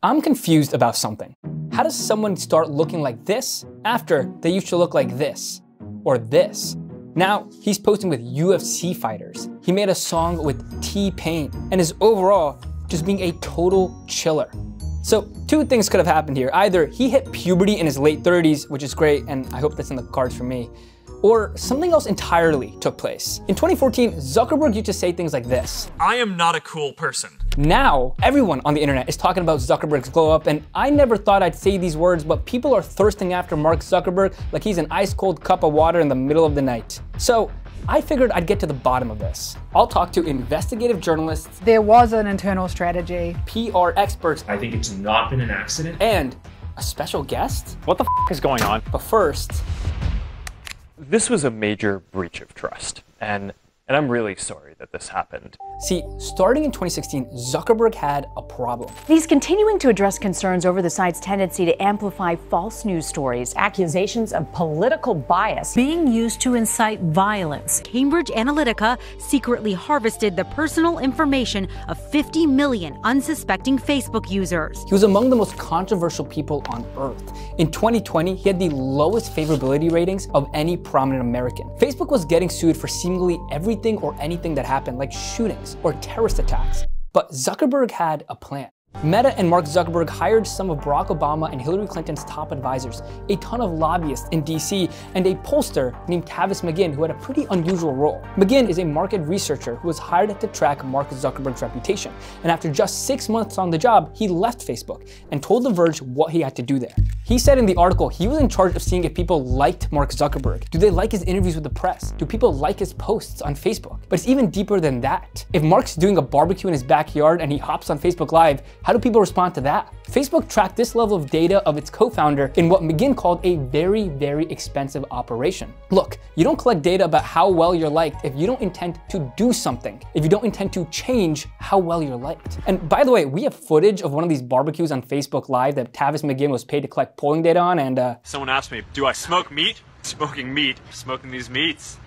I'm confused about something. How does someone start looking like this after they used to look like this or this? Now he's posting with UFC fighters. He made a song with T-Pain and is overall just being a total chiller. So two things could have happened here. Either he hit puberty in his late 30s, which is great, and I hope that's in the cards for me, or something else entirely took place. In 2014, Zuckerberg used to say things like this: I am not a cool person. Now, everyone on the internet is talking about Zuckerberg's glow up, and I never thought I'd say these words, but people are thirsting after Mark Zuckerberg like he's an ice cold cup of water in the middle of the night. So I figured I'd get to the bottom of this. I'll talk to investigative journalists. There was an internal strategy. PR experts. I think it's not been an accident. And a special guest. What the f is going on? But first, this was a major breach of trust, and I'm really sorry that this happened. See, starting in 2016, Zuckerberg had a problem. He's continuing to address concerns over the site's tendency to amplify false news stories, accusations of political bias being used to incite violence. Cambridge Analytica secretly harvested the personal information of 50 million unsuspecting Facebook users. He was among the most controversial people on earth. In 2020, he had the lowest favorability ratings of any prominent American. Facebook was getting sued for seemingly everything or anything that happened, like shootings or terrorist attacks. But Zuckerberg had a plan. Meta and Mark Zuckerberg hired some of Barack Obama and Hillary Clinton's top advisors, a ton of lobbyists in DC, and a pollster named Tavis McGinn, who had a pretty unusual role. McGinn is a market researcher who was hired to track Mark Zuckerberg's reputation, and after just 6 months on the job, he left Facebook and told The Verge what he had to do there. He said in the article he was in charge of seeing if people liked Mark Zuckerberg. Do they like his interviews with the press? Do people like his posts on Facebook? But it's even deeper than that. If Mark's doing a barbecue in his backyard and he hops on Facebook Live, how do people respond to that? Facebook tracked this level of data of its co-founder in what McGinn called a very, very expensive operation. Look, you don't collect data about how well you're liked if you don't intend to do something, if you don't intend to change how well you're liked. And by the way, we have footage of one of these barbecues on Facebook Live that Tavis McGinn was paid to collect polling data on, and Someone asked me, do I smoke meat? Smoking meat. Smoking these meats.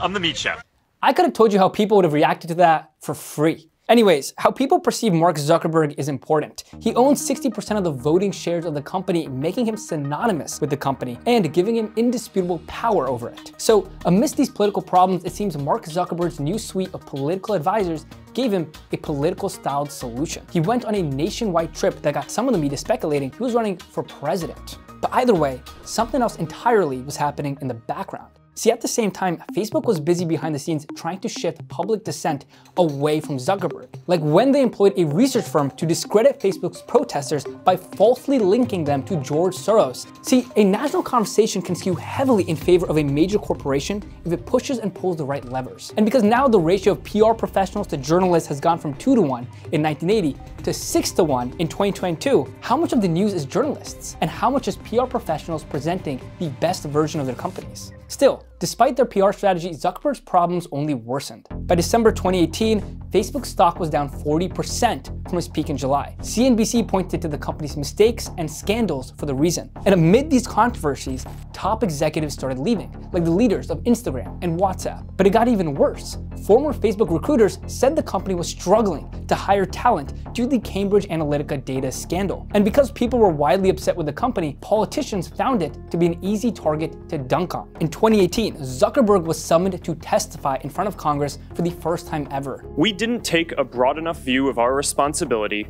I'm the meat chef. I could have told you how people would have reacted to that for free. Anyways, how people perceive Mark Zuckerberg is important. He owns 60% of the voting shares of the company, making him synonymous with the company and giving him indisputable power over it. So amidst these political problems, it seems Mark Zuckerberg's new suite of political advisors gave him a political styled solution. He went on a nationwide trip that got some of the media speculating he was running for president. But either way, something else entirely was happening in the background. See, at the same time, Facebook was busy behind the scenes trying to shift public dissent away from Zuckerberg. Like when they employed a research firm to discredit Facebook's protesters by falsely linking them to George Soros. See, a national conversation can skew heavily in favor of a major corporation if it pushes and pulls the right levers. And because now the ratio of PR professionals to journalists has gone from 2-to-1 in 1980 to 6-to-1 in 2022, how much of the news is journalists? And how much is PR professionals presenting the best version of their companies? Still, despite their PR strategy, Zuckerberg's problems only worsened. By December 2018, Facebook's stock was down 40% from its peak in July. CNBC pointed to the company's mistakes and scandals for the reason. And amid these controversies, top executives started leaving, like the leaders of Instagram and WhatsApp. But it got even worse. Former Facebook recruiters said the company was struggling to hire talent due to the Cambridge Analytica data scandal. And because people were widely upset with the company, politicians found it to be an easy target to dunk on. In 2018, Zuckerberg was summoned to testify in front of Congress for the first time ever. We didn't take a broad enough view of our responsibility,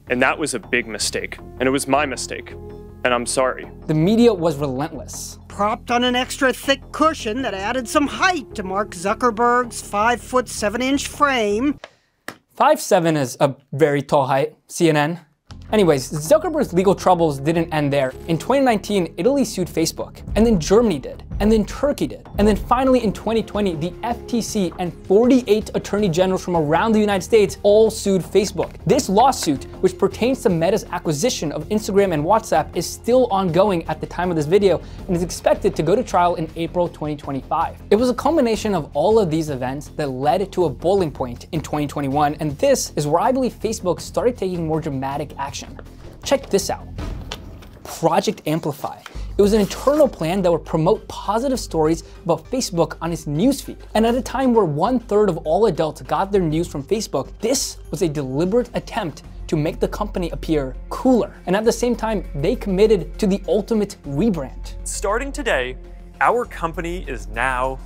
and that was a big mistake. And it was my mistake. And I'm sorry. The media was relentless. Propped on an extra thick cushion that added some height to Mark Zuckerberg's 5'7" frame. 5'7" is a very tall height, CNN. Anyways, Zuckerberg's legal troubles didn't end there. In 2019, Italy sued Facebook, and then Germany did, and then Turkey did. And then finally in 2020, the FTC and 48 attorney generals from around the United States all sued Facebook. This lawsuit, which pertains to Meta's acquisition of Instagram and WhatsApp, is still ongoing at the time of this video and is expected to go to trial in April 2025. It was a culmination of all of these events that led to a boiling point in 2021, and this is where I believe Facebook started taking more dramatic action. Check this out. Project Amplify. It was an internal plan that would promote positive stories about Facebook on its newsfeed. And at a time where 1/3 of all adults got their news from Facebook, this was a deliberate attempt to make the company appear cooler. And at the same time, they committed to the ultimate rebrand. Starting today, our company is now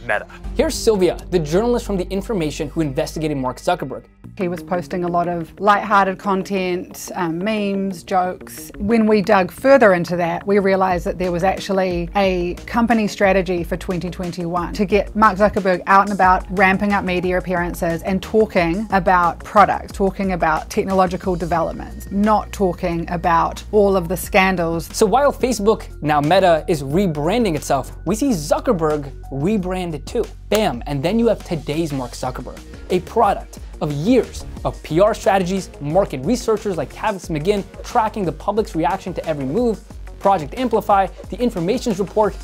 Meta. Here's Sylvia, the journalist from The Information who investigated Mark Zuckerberg. He was posting a lot of lighthearted content, memes, jokes. When we dug further into that, we realized that there was actually a company strategy for 2021 to get Mark Zuckerberg out and about, ramping up media appearances and talking about products, talking about technological developments, not talking about all of the scandals. So while Facebook, now Meta, is rebranding itself, we see Zuckerberg rebranded too. Bam, and then you have today's Mark Zuckerberg, a product of years of PR strategies, market researchers like Tavis McGinn tracking the public's reaction to every move, Project Amplify, The Information's report.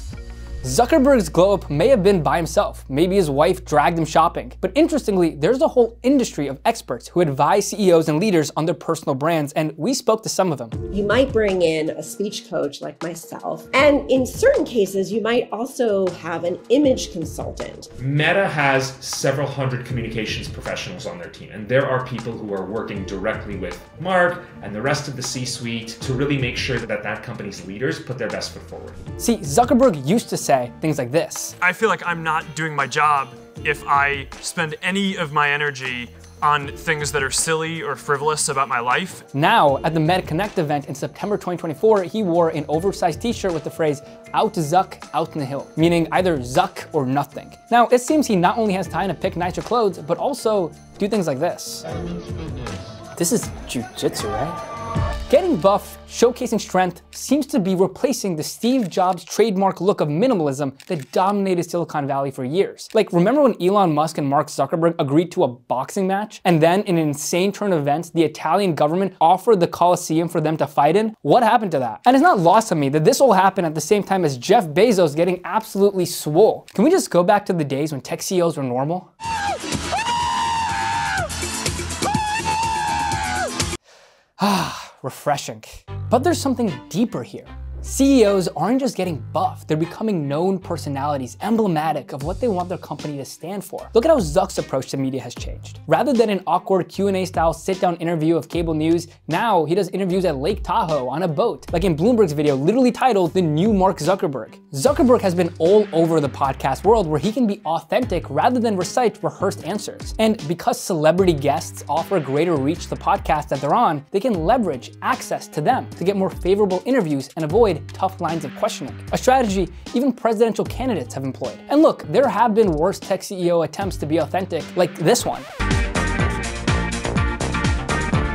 Zuckerberg's glow up may have been by himself. Maybe his wife dragged him shopping. But interestingly, there's a whole industry of experts who advise CEOs and leaders on their personal brands, and we spoke to some of them. You might bring in a speech coach like myself, and in certain cases, you might also have an image consultant. Meta has several hundred communications professionals on their team, and there are people who are working directly with Mark and the rest of the C-suite to really make sure that that company's leaders put their best foot forward. See, Zuckerberg used to say things like this. I feel like I'm not doing my job if I spend any of my energy on things that are silly or frivolous about my life. Now, at the Meta Connect event in September 2024, he wore an oversized t-shirt with the phrase, "Out Zuck, out in the hill," meaning either Zuck or nothing. Now, it seems he not only has time to pick nicer clothes, but also do things like this. This is jujitsu, right? Getting buff, showcasing strength, seems to be replacing the Steve Jobs trademark look of minimalism that dominated Silicon Valley for years. Like, remember when Elon Musk and Mark Zuckerberg agreed to a boxing match? And then, in an insane turn of events, the Italian government offered the Colosseum for them to fight in? What happened to that? And it's not lost on me that this all happened at the same time as Jeff Bezos getting absolutely swole. Can we just go back to the days when tech CEOs were normal? Refreshing. But there's something deeper here. CEOs aren't just getting buff, they're becoming known personalities, emblematic of what they want their company to stand for. Look at how Zuck's approach to media has changed. Rather than an awkward Q&A style sit-down interview of cable news, now he does interviews at Lake Tahoe on a boat, like in Bloomberg's video literally titled The New Mark Zuckerberg. Zuckerberg has been all over the podcast world where he can be authentic rather than recite rehearsed answers. And because celebrity guests offer greater reach to the podcast that they're on, they can leverage access to them to get more favorable interviews and avoid tough lines of questioning, a strategy even presidential candidates have employed. And look, there have been worse tech CEO attempts to be authentic, like this one.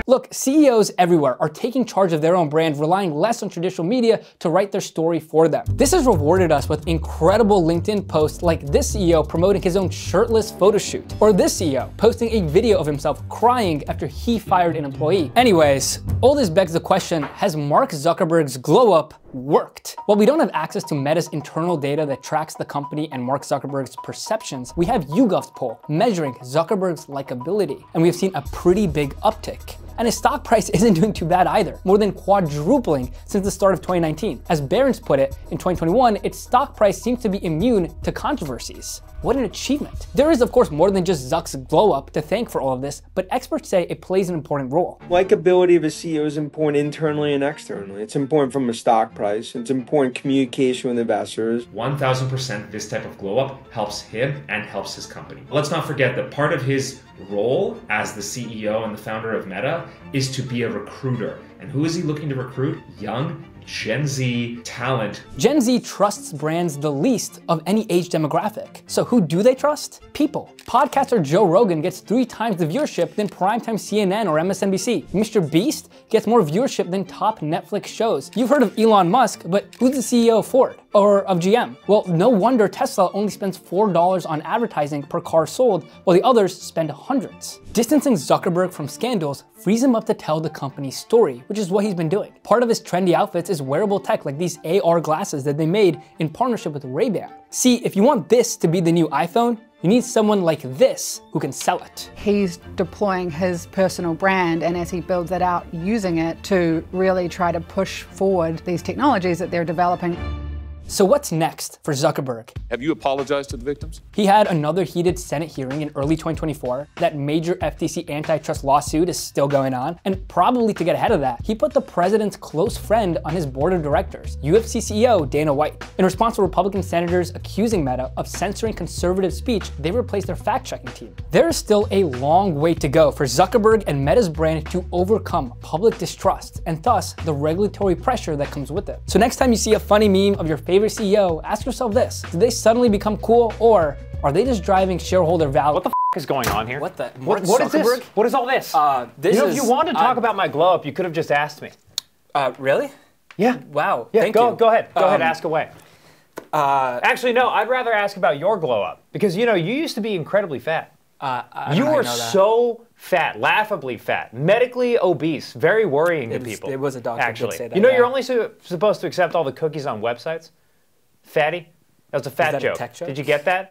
Look, CEOs everywhere are taking charge of their own brand, relying less on traditional media to write their story for them. This has rewarded us with incredible LinkedIn posts like this CEO promoting his own shirtless photo shoot, or this CEO posting a video of himself crying after he fired an employee. Anyways, all this begs the question, has Mark Zuckerberg's glow up worked? Well, we don't have access to Meta's internal data that tracks the company and Mark Zuckerberg's perceptions. We have YouGov's poll measuring Zuckerberg's likability, and we've seen a pretty big uptick. And his stock price isn't doing too bad either, more than quadrupling since the start of 2019. As Barron's put it, in 2021, its stock price seems to be immune to controversies. What an achievement. There is, of course, more than just Zuck's glow up to thank for all of this, but experts say it plays an important role. Likability of a CEO is important internally and externally. It's important from a stock price. It's important communication with investors. 1000% this type of glow up helps him and helps his company. Let's not forget that part of his role as the CEO and the founder of Meta is to be a recruiter. And who is he looking to recruit? Young Gen Z talent. Gen Z trusts brands the least of any age demographic. So who do they trust? People. Podcaster Joe Rogan gets 3 times the viewership than primetime CNN or MSNBC. Mr. Beast gets more viewership than top Netflix shows. You've heard of Elon Musk, but who's the CEO of Ford? Or of GM? Well, no wonder Tesla only spends $4 on advertising per car sold, while the others spend hundreds. Distancing Zuckerberg from scandals frees him up to tell the company's story, which is what he's been doing. Part of his trendy outfits is wearable tech like these AR glasses that they made in partnership with Ray-Ban. See, if you want this to be the new iPhone, you need someone like this who can sell it. He's deploying his personal brand, and as he builds it out, using it to really try to push forward these technologies that they're developing. So what's next for Zuckerberg? Have you apologized to the victims? He had another heated Senate hearing in early 2024. That major FTC antitrust lawsuit is still going on. And probably to get ahead of that, he put the president's close friend on his board of directors, UFC CEO Dana White. In response to Republican senators accusing Meta of censoring conservative speech, they replaced their fact-checking team. There is still a long way to go for Zuckerberg and Meta's brand to overcome public distrust and thus the regulatory pressure that comes with it. So next time you see a funny meme of your favorite CEO, ask yourself this: did they suddenly become cool, or are they just driving shareholder value? What the is going on here? What the? What is this? What is all this? If you wanted to talk about my glow up, you could have just asked me. Really? Yeah. Wow. Yeah. Thank you. Go ahead. Go ahead. Ask away. Actually, no. I'd rather ask about your glow up because you used to be incredibly fat. You were so fat, laughably fat, medically obese, very worrying to people. It was a doctor actually. Did say that, you're only supposed to accept all the cookies on websites. Fatty. That was a fat joke. Did you get that?